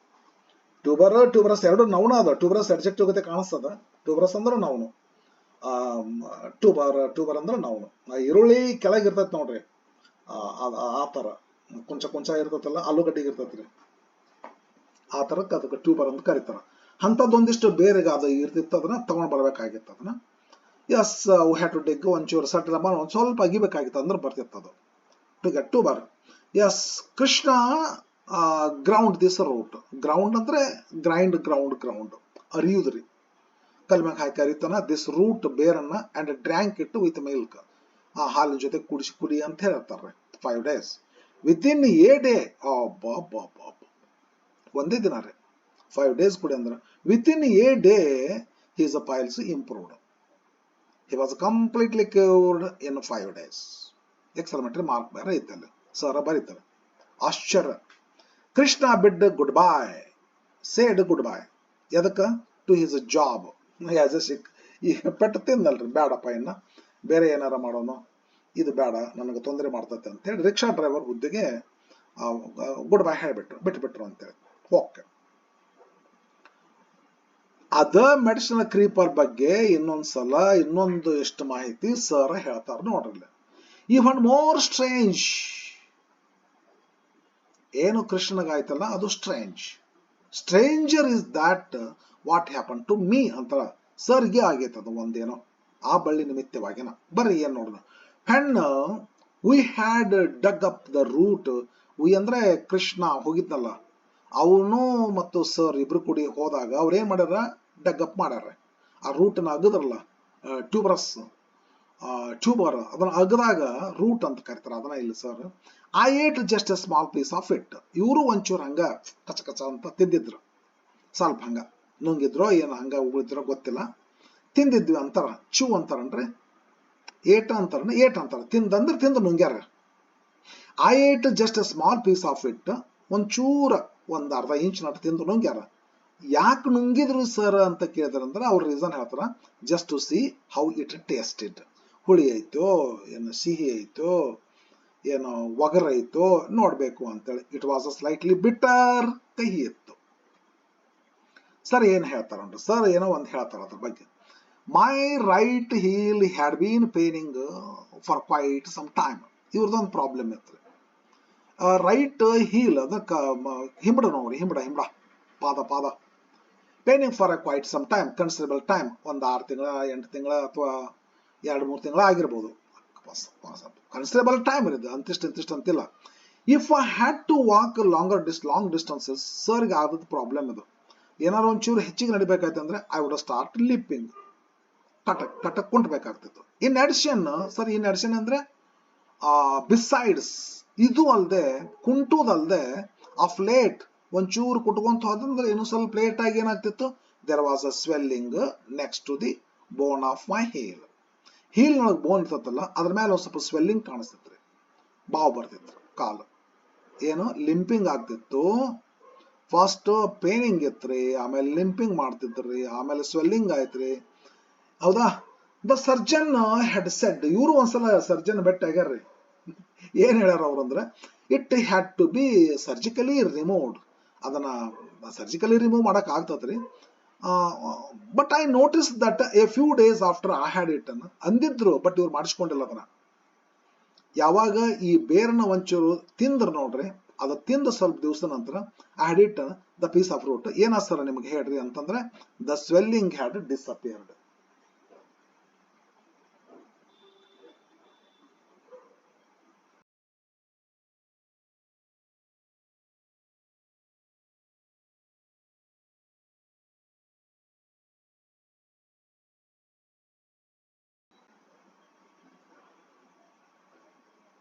ಟ್ಯೂಬರಸ್ ಎರಡು ನೌನ ಅದ. ಟ್ಯೂಬರಸ್ ಅಡ್ಜೆಕ್ಟಿವ್ ಜೊತೆ ಕಾಣಿಸ್ತದ. ಟ್ಯೂಬರಸ್ ಅಂದ್ರೆ ನೌನು, ಟ್ಯೂಬರ್ ಅಂದ್ರೆ ನೌನು. ಈರುಳ್ಳಿ ಕೆಳಗೆ ಇರ್ತೈತಿ ನೋಡ್ರಿ, ಆ ತರ ಕುಂಚ ಕುಂಚ ಇರ್ತೈತಲ್ಲ, ಆಲೂಗಡ್ಡೆಗೆ ಇರ್ತೈತ್ರಿ, ಆ ತರಕ್ಕೆ ಅದಕ್ಕೆ ಟ್ಯೂಬರ್ ಅಂತ ಕರೀತಾರ. ಅಂಥದ್ದೊಂದಿಷ್ಟು ಬೇರೆಗೆ ಅದು ಇರ್ತಿತ್ತು, ಅದನ್ನ ತಗೊಂಡ್ ಬರ್ಬೇಕಾಗಿತ್ತು ಅದನ್ನ. Yes, we had to dig. ಒಂಚೂರು ಸಟ್ಲ ಒಂದ್ ಸ್ವಲ್ಪ ಅಗಿಬೇಕಾಗಿತ್ತು ಅಂದ್ರೆ ಬರ್ತಿತ್ತು ಅದು. To get tuber. Yes, Krishna ground this root. Ground ಅಂದ್ರೆ ಗ್ರೌಂಡ್ ಅರಿಯುದ್ರಿ, ಕಲ್ಮ್ಯಾಗ ಹಾಕಿ ಅರಿತಾನ. ದಿಸ್ ರೂಟ್ ಬೇರನ್ನ and drank it with milk. ಆ ಹಾಲಿನ ಜೊತೆ ಕುಡಿ ಅಂತ ಹೇಳ್ತಾರೆ. 5 days. ವಿತಿನ್ ಎ ಡೇ, ಒಂದೇ ದಿನ ರೀ, 5 days ಕುಡಿ ಅಂದ್ರೆ within A day his piles improved. He was completely cured in 5 days. Exclamatory mark ಬೇರೆ ಐತಲ್ಲಿ, ಸರ ಬರೀತಾರೆ. ಆಶ್ಚರ್ಯ. Krishna bid goodbye, said goodbye. ಎದಕ್ಕ? To his job as a sick. ಈ ಪೆಟ್ಟು ತಿಂದಲ್ರಿ, ಬೇಡಪ್ಪ ಇನ್ನ ಬೇರೆ ಏನಾರ ಮಾಡೋನು, ಇದು ಬೇಡ, ನನಗೆ ತೊಂದರೆ ಮಾಡ್ತೈತೆ ಅಂತೇಳಿ ರಿಕ್ಷಾ ಡ್ರೈವರ್ ಹುದ್ದೆಗೆ ಗುಡ್ ಬಾಯ್ ಬಿಟ್ಬಿಟ್ರು ಅಂತೇಳಿ. ಓಕೆ, ಅದ ಮೆಡಿಸಿನ್ ಕ್ರೀಪರ್ ಬಗ್ಗೆ ಇನ್ನೊಂದ್ಸಲ ಇನ್ನೊಂದು ಎಷ್ಟು ಮಾಹಿತಿ ಸರ್ ಹೇಳ್ತಾರ ನೋಡ್ರಿ. Even more strange. ಏನು ಕೃಷ್ಣಗಾಯ್ತಲ್ಲ ಅದು strange. Stranger is that what happen to me ಅಂತ ಸರ್ಗೆ ಆಗೈತದ ಒಂದೇನೋ ಆ ಬಳ್ಳಿ ನಿಮಿತ್ತವಾಗಿನ. ಬರ್ರಿ ಏನ್ ನೋಡೋಣ. ಹೆಣ್ಣ we had dug up the root. We ಅಂದ್ರೆ ಕೃಷ್ಣ ಹೋಗಿದ್ನಲ್ಲ, ಅವನು ಮತ್ತು ಸರ್ ಇಬ್ರು ಕೂಡಿ ಹೋದಾಗ ಅವ್ರು ಏನ್ ಮಾಡ್ಯಾರ, ಡಗ್ ಅಪ್ ಮಾಡ್ಯಾರ. ಆ ರೂಟ್ನ ಅಗದ್ರಲ್ಲ, ಟ್ಯೂಬರ್ ಅದನ್ನ ಅಗದಾಗ ರೂಟ್ ಅಂತ ಕರಿತಾರ ಅದನ್ನ ಇಲ್ಲಿ sir. I ate just a small piece of it. ಇವರು ಒಂಚೂರು ಹಂಗ ಕಚ ಕಚ ಅಂತ ತಿಂದಿದ್ರು, ಸ್ವಲ್ಪ ಹಂಗ ನುಂಗಿದ್ರೋ ಏನು ಹಂಗ ಉಳಿದ್ರೋ ಗೊತ್ತಿಲ್ಲ, ತಿಂದಿದ್ವಿ ಅಂತಾರ. ಚೂ ಅಂತಾರನ್ರಿ, ಏಟ್ ಅಂತಾರ ತಿಂದಂದ್ರೆ ತಿಂದು ನುಂಗ್ಯಾರ. I ate just a small piece of it. ಒಂಚೂರ ಒಂದು ಅರ್ಧ ಇಂಚ್ ನಟ್ಟು ತಿಂದು ನುಂಗ್ಯಾರ. ಯಾಕೆ ನುಂಗಿದ್ರು ಸರ್ ಅಂತ ಕೇಳಿದ್ರಂದ್ರೆ ಅವ್ರ ರೀಸನ್ ಹೇಳ್ತಾರ, just to see how it tasted. ಹುಳಿ ಐತೋ ಏನು ಸಿಹಿ ಐತೋ ಏನೋ ಒಗರ್ ಐತೋ ನೋಡ್ಬೇಕು ಅಂತೇಳಿ. It was a slightly bitter, ಕಹಿ ಇತ್ತು. ಸರ್ ಏನ್ ಹೇಳ್ತಾರನ್ರಿ, ಸರ್ ಏನೋ ಒಂದು ಹೇಳ್ತಾರ ಅದ್ರ ಬಗ್ಗೆ. My right heel had been paining for quite some time. ಇವ್ರದೊಂದು ಪ್ರಾಬ್ಲಮ್ ಇತ್ತು. ರೈಟ್ ಹೀಲ್ ಅದಕ್ಕೆ ಹಿಂಬಡ ನೋಡ್ರಿ, ಹಿಂಬಡ ಪಾದ paining for a quite some time, considerable time, ಒಂದು 6 ತಿಂಗಳ 8 ತಿಂಗಳ ಅಥವಾ 2-3 ತಿಂಗಳ ಆಗಿರ್ಬೋದು. ಕನ್ಸಿಡರಬಲ್ ಟೈಮ್ ಇರೋದು, ಇಂತಿಷ್ಟು ಅಂತಿಲ್ಲ. If I had to walk long distances, ಸರ್ಗೆ ಆದದ್ದು ಪ್ರಾಬ್ಲಮ್ ಇದು. ಏನಾದ್ರು ಒಂಚೂರು ಹೆಚ್ಚಿಗೆ ನಡಿಬೇಕಾಯ್ತು ಅಂದ್ರೆ ಐ ವುಡ್ ಸ್ಟಾರ್ಟ್ ಲಿಪ್ಪಿಂಗ್, ಕಟಕ್ ಕುಂಟ್ಬೇಕಾಗ್ತಿತ್ತು. In addition sir, in addition ಅಂದ್ರೆ ಬಿಸೈಡ್ಸ್, ಇದು ಅಲ್ಲದೆ ಕುಂಟುದಲ್ದೆ ಆಫ್ ಲೇಟ್ ಒಂಚೂರು ಕುಟ್ಕೊಂತ ಹೋದಂದ್ರೆ ಇನ್ನು ಸ್ವಲ್ಪ ಲೇಟ್ ಆಗಿ ಏನಾಗ್ತಿತ್ತು, there was a swelling next to the bone of my heel. ಹೀಲ್ನೊಳಗೆ ಬೋನ್ ಇರ್ತತ್ತಲ್ಲ, ಅದ್ರ ಮೇಲೆ ಒಂದು ಸ್ವಲ್ಪ ಸ್ವೆಲ್ಲಿಂಗ್ ಕಾಣಿಸ್ತಿತ್ರಿ, ಬಾವು ಬರ್ತಿತ್ತು, ಕಾಲು ಏನು ಲಿಂಪಿಂಗ್ ಆಗ್ತಿತ್ತು. ಫಸ್ಟ್ ಪೇನಿಂಗ್ ಇತ್ರಿ, ಆಮೇಲೆ ಲಿಂಪಿಂಗ್ ಮಾಡ್ತಿದ್ರಿ, ಆಮೇಲೆ ಸ್ವೆಲ್ಲಿಂಗ್ ಆಯ್ತ್ರಿ. ಹೌದಾ? ದ ಸರ್ಜನ್ ಹ್ಯಾಡ್ ಸೆಡ್, ಇವರು ಒಂದ್ಸಲ ಸರ್ಜನ್ ಬೆಟ್ಟ ಆಗ್ಯಾರ್ರಿ. ಏನ್ ಹೇಳ್ಯಾರ ಅವ್ರು ಅಂದ್ರೆ, it had to be surgically removed. ಅದನ್ನ ಸರ್ಜಿಕಲಿ ರಿಮೂವ್ ಮಾಡಕ್ ಆಗ್ತದ್ರಿ. But I notice that a few days after I had it ಅಂದಿದ್ರು, ಬಟ್ ಇವ್ರು ಮಾಡಿಸ್ಕೊಂಡಿಲ್ಲ ಅದನ್ನ. ಯಾವಾಗ ಈ ಬೇರ್ನ ಒಂಚೂರು ತಿಂದ್ರ ನೋಡ್ರಿ, ಅದು ತಿಂದ ಸ್ವಲ್ಪ ದಿವಸ ನಂತರ I had it the piece of fruit. ಏನ ಸರ್ ನಿಮ್ಗೆ ಹೇಳ್ರಿ ಅಂತಂದ್ರೆ, ದ ಸ್ವೆಲ್ಲಿಂಗ್ ಹ್ಯಾಡ್ ಡಿಸಪಿಯರ್ಡ್.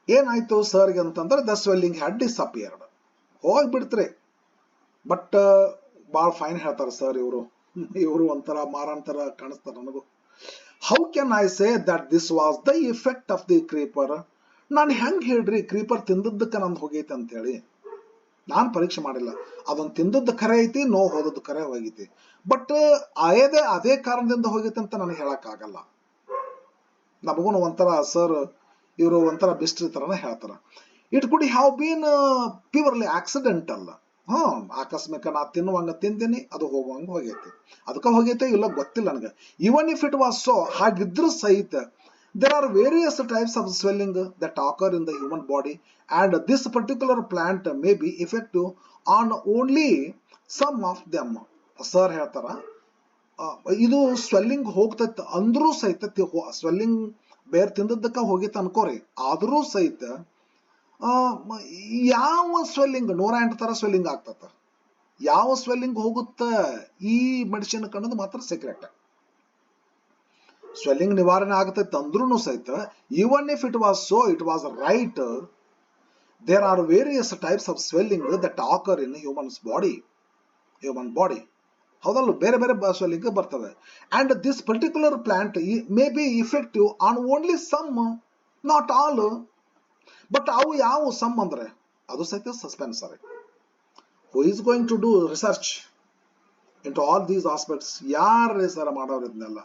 ಏನಾಯ್ತು ಸರ್ಗೆ ಅಂತಂದ್ರೆ, ದ ಸ್ವೆಲ್ಲಿಂಗ್ ಹ್ಯಾಡ್ ಡಿಸಪಿಯರ್ಡ್, ಹೋಗ್ಬಿಡ್ತ್ರಿ. ಬಟ್ ಭಾಳ ಫೈನ್ ಹೇಳ್ತಾರೆ ಸರ್ ಇವರು ಒಂಥರ ಮಾರಾಂತರ ಕಾಣಿಸ್ತಾರೆ ನನಗೂ. How can I say that this was the effect of the creeper? ನಾನು ಹೆಂಗ್ ಹೇಳ್ರಿ ಕ್ರೀಪರ್ ತಿಂದದ್ದಕ್ಕೆ ನಂದು ಹೋಗೈತೆ ಅಂತ ಹೇಳಿ? ನಾನು ಪರೀಕ್ಷೆ ಮಾಡಿಲ್ಲ, ಅದೊಂದು ತಿಂದದ್ದು ಖರೆ ಐತಿ, ನೋವು ಹೋದದ್ದು ಖರೆ ಹೋಗೈತಿ. ಬಟ್ ಅದೇ ಕಾರಣದಿಂದ ಹೋಗೈತೆ ಅಂತ ನನಗೆ ಹೇಳಕ್ ಆಗಲ್ಲ. ನಮಗೂ ಒಂಥರ ಸರ್ ಇವರು ಒಂಥರ ಬಿಸ್ಟ್ರಿ ತರನ ಹೇಳ್ತಾರ. It could have been purely accidental. ಆಕಸ್ಮಿಕ ನಾ ತಿನ್ನುವಂಗ ತಿಂತೀನಿ, ಅದು ಹೋಗುವಂಗ ಹೋಗೈತಿ, ಅದಕ್ಕೆ ಹೋಗೈತೆ ಇಲ್ಲ ಗೊತ್ತಿಲ್ಲ ನನಗೆ. Even if it was so, ಹಾಗಿದ್ರು ಸಹಿತ there are various types of swelling that occur in the human body, and this particular plant may be effective on only some of them. Sir ಹೇಳ್ತಾರ, ಇದು ಸ್ವೆಲ್ಲಿಂಗ್ ಹೋಗ್ತೈತೆ ಅಂದ್ರೂ ಸಹಿತ, swelling ಬೇರೆ ತಿಂದದ್ದಕ್ಕ ಹೋಗಿತ್ತು ಅನ್ಕೋರಿ, ಆದ್ರೂ ಸಹಿತ ಯಾವ ಸ್ವೆಲ್ಲಿಂಗ್ 108 ತರ ಸ್ವೆಲ್ಲಿಂಗ್ ಆಗ್ತದ, ಯಾವ ಸ್ವೆಲ್ಲಿಂಗ್ ಹೋಗುತ್ತ ಈ ಮೆಡಿಸಿನ್ ಅನ್ನೋದು ಮಾತ್ರ ಸೀಕ್ರೆಟ್. ಸ್ವೆಲ್ಲಿಂಗ್ ನಿವಾರಣೆ ಆಗತೈತೆ ಅಂದ್ರೂ ಸಹಿತ, even if it was so, it was right, there are various types of swelling that occur in human body. ಹೌದಲ್ಲ, ಬೇರೆ ಬೇರೆ ಸ್ವೆಲ್ಲಿಂಗ್ ಬರ್ತವೆ. And this particular plant may be effective on only some, not all. But ಅವು ಯಾವ some ಅಂದ್ರೆ ಅದು ಸಹಿತ suspense ಅರೆ. Who is going to do research into all these aspects? ಯಾರೇ ಸರ್ ಮಾಡೋರು ಇದನ್ನೆಲ್ಲ?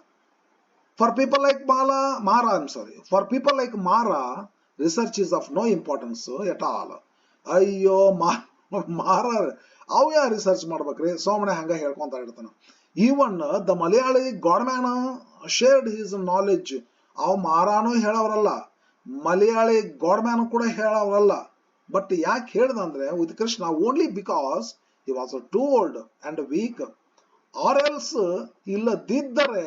For people like For people like Mara, research is of no importance at all. ಅಯ್ಯೋ ಮಾರ ಅವು ಯಾ ರಿಸರ್ಚ್ ಮಾಡ್ಬೇಕ್ರಿ? ಸೋಮನೆ ಹಂಗ ಹೇಳ್ಕೊಂತ ಇರ್ತಾನ. Even the Malayali godman shared his knowledge. ಅವ್ ಮಾರಾನು ಹೇಳವ್ರಲ್ಲ, ಮಲಯಾಳಿ ಗಾಡ್ಮ್ಯಾನ್ ಕೂಡ ಹೇಳವ್ರಲ್ಲ. ಬಟ್ ಯಾಕೆ ಹೇಳ್ದಂದ್ರೆ, with Krishna only because he was too old and weak, or else ಇಲ್ಲದಿದ್ದರೆ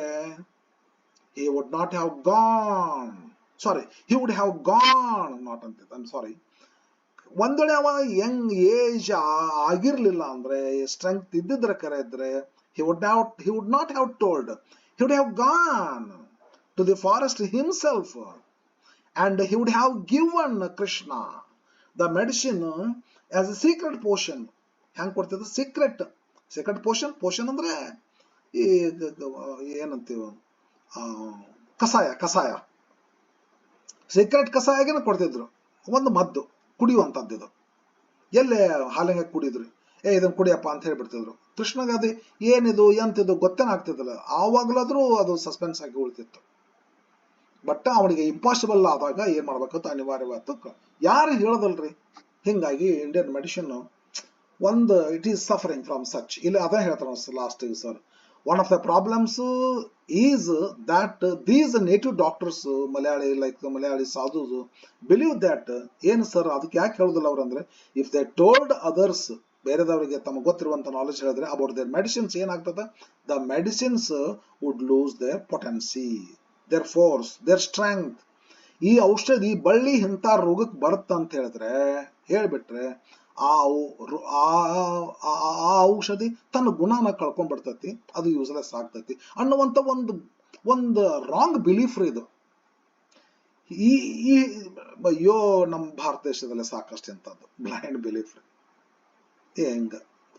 he would not have gone. Sorry, he would have gone, not ಅಂತ. I'm sorry. ಒಂದ್ ವೇಳೆ ಅವ ಯಂಗ್ ಏಜ್ ಆಗಿರ್ಲಿಲ್ಲ ಅಂದ್ರೆ, ಸ್ಟ್ರೆಂತ್ ಇದ್ದಿದ್ರೆ ಕರೆ ಇದ್ರೆ, he would not have told. He would have gone to the forest himself and he would have given Krishna the medicine as a secret potion. ಹೆಂಗ್ ಕೊಡ್ತಿದ್ದ? Secret Poshan ಅಂದ್ರೆ ಈ ಏನಂತೀವ, ಕಷಾಯ ಸೀಕ್ರೆಟ್ ಕಷಾಯಗೇನ ಕೊಡ್ತಿದ್ರು, ಒಂದು ಮದ್ದು, ಕುಡಿಯುವಂಥದ್ದು ಇದು. ಎಲ್ಲೇ ಹಾಲಿಗೆ ಕುಡಿದ್ರಿ, ಇದನ್ನ ಕುಡಿಯಪ್ಪ ಅಂತ ಹೇಳ್ಬಿಡ್ತಿದ್ರು. ಕೃಷ್ಣಗ ಅದು ಏನಿದು ಎಂತಿದು ಗೊತ್ತೇನಾಗ್ತಿದ್ದಿಲ್ಲ. ಆವಾಗ್ಲಾದ್ರೂ ಅದು ಸಸ್ಪೆನ್ಸ್ ಆಗಿ ಉಳಿತಿತ್ತು. ಬಟ್ ಅವನಿಗೆ ಇಂಪಾಸಿಬಲ್ ಆದಾಗ ಏನ್ ಮಾಡ್ಬೇಕಂತ ಅನಿವಾರ್ಯವಾದ ಯಾರು ಹೇಳದಲ್ರಿ. ಹಿಂಗಾಗಿ ಇಂಡಿಯನ್ ಮೆಡಿಸಿನ್ ಒಂದು it is suffering from such. ಇಲ್ಲಿ ಅದ ಹೇಳ್ತಾರ last sir, one of the problems is that these native doctors, Malayali sadhus, believe that ಏನು ಸರ್ ಅದಕ್ಕೆ ಯಾಕೆ ಹೇಳುದಿಲ್ಲ ಅವ್ರಂದ್ರೆ, ಇಫ್ ದೇ ಟೋಲ್ಡ್ ಅದರ್ಸ್, ಬೇರೆದವರಿಗೆ ತಮಗೆ ಗೊತ್ತಿರುವಂತ ನಾಲೆಜ್ ಹೇಳಿದ್ರೆ ಅಬೌಟ್ ದೇರ್ ಮೆಡಿಸಿನ್ಸ್, ಏನಾಗ್ತದೆ, the medicines would lose their potency, their force, their strength. ಈ ಔಷಧಿ ಬಳ್ಳಿ ಇಂಥ ರೋಗಕ್ಕೆ ಬರುತ್ತಂತ ಹೇಳಿದ್ರೆ ಹೇಳ್ಬಿಟ್ರೆ ಆ ಔಷಧಿ ತನ್ನ ಗುಣನ ಕಳ್ಕೊಂಡ್ಬಿಡ್ತೈತಿ, ಅದು ಯೂಸ್ಲೆಸ್ ಆಗ್ತೈತಿ ಅನ್ನುವಂತ ಒಂದು ರಾಂಗ್ ಬಿಲೀಫ್ ಇದು. ಈ ಅಯ್ಯೋ ನಮ್ಮ ಭಾರತ ದೇಶದಲ್ಲಿ ಸಾಕಷ್ಟು ಇಂಥದ್ದು ಬ್ಲೈಂಡ್ ಬಿಲೀಫ್. ಹೆಂಗ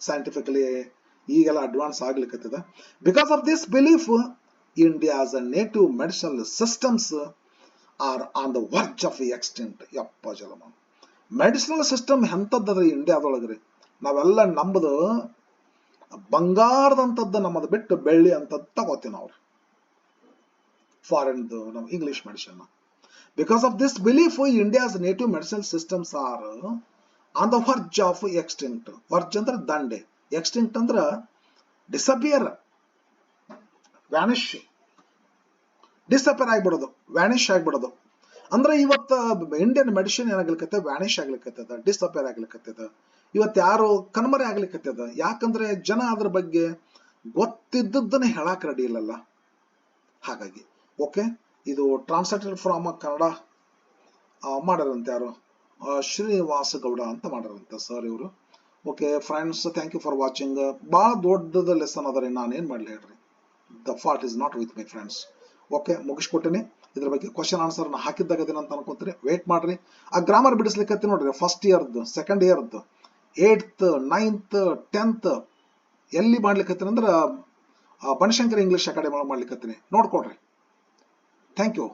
ಸೈಂಟಿಫಿಕಲಿ ಈಗೆಲ್ಲ ಅಡ್ವಾನ್ಸ್ ಆಗ್ಲಿಕ್ಕತ್ತದ. Because of this belief, India's native medicinal systems are on the verge of extinct. ಯಪ್ಪ ಜಲಮ, ಮೆಡಿಸಿನಲ್ ಸಿಸ್ಟಮ್ ಎಂಥದ್ರಿ ಇಂಡಿಯಾದೊಳಗ್ರಿ. ನಾವೆಲ್ಲ ನಮ್ಮದು ಬಂಗಾರದಂಥದ್ದು ನಮ್ಮದು ಬಿಟ್ಟು ಬೆಳ್ಳಿ ಅಂತದ್ದು ತಗೋತೀವಿ ನಾವು, ಫಾರಿನ್ದು ನಮ್ಮ English medicine. Because of this belief, India's native medicinal systems are on the verge of extinct. Verge ಅಂದ್ರೆ ದಂಡೆ, ಎಕ್ಸ್ಟಿಂಕ್ಟ್ ಅಂದ್ರೆ ಡಿಸಪಿಯರ್, ವ್ಯಾನಿಶ್, ಡಿಸಪಿಯರ್ ಆಗ್ಬಿಡೋದು, ವ್ಯಾನಿಶ್ ಆಗ್ಬಿಡೋದು. ಅಂದ್ರೆ ಇವತ್ತ ಇಂಡಿಯನ್ ಮೆಡಿಸಿನ್ ಏನಾಗ್ಲಿಕ್ಕತ್ತ, ವ್ಯಾನಿಶ್ ಆಗ್ಲಿಕ್ಕತ್ತದ, ಡಿಸಪೇರ್ ಆಗ್ಲಿಕ್ಕತ್ತದ. ಇವತ್ತು ಯಾರು ಕಣ್ಮರೆ ಆಗ್ಲಿಕ್ಕತ್ತದ. ಯಾಕಂದ್ರೆ ಜನ ಅದ್ರ ಬಗ್ಗೆ ಗೊತ್ತಿದ್ದದ್ದನ್ನ ಹೇಳಕ್ ರೆಡಿ ಇಲ್ಲಲ್ಲ. ಹಾಗಾಗಿ ಓಕೆ, ಇದು ಟ್ರಾನ್ಸ್ಲೇಟೆಡ್ ಫ್ರಮ್ ಕನ್ನಡ ಮಾಡ್ಯಾರಂತ ಯಾರು, ಶ್ರೀನಿವಾಸ ಗೌಡ ಅಂತ ಮಾಡ್ಯಾರಂತ ಸರ್ ಇವರು. Okay friends, thank you for watching. ಬಹಳ ದೊಡ್ಡದ ಲೆಸನ್ ಅದರಿ, ನಾನೇನ್ ಮಾಡ್ಲಿ ಹೇಳ್ರಿ. The fault is not with my friends. Okay, ಮುಗಿಸ್ಕೊಟ್ಟಿನಿ. ಇದ್ರ ಬಗ್ಗೆ ಕ್ವಶನ್ ಆನ್ಸರ್ ನಾ ಹಾಕಿದ್ದಾಗದೇನ ಅಂತ ಅನ್ಕೊಂತೀರಿ, ವೇಟ್ ಮಾಡ್ರಿ. ಆ ಗ್ರಾಮರ್ ಬಿಡಿಸ್ಲಿಕ್ಕೆ ನೋಡ್ರಿ, first ಇಯರ್ದು, second ಇಯರ್ದು, 8th 9th 10th ಎಲ್ಲಿ ಮಾಡ್ಲಿಕ್ಕೆ ಅಂದ್ರೆ ಬನಶಂಕರಿ ಇಂಗ್ಲಿಷ್ ಅಕಾಡೆಮಿ ಮಾಡ್ಲಿಕ್ಕೆ ನೋಡ್ಕೊಡ್ರಿ. Thank you.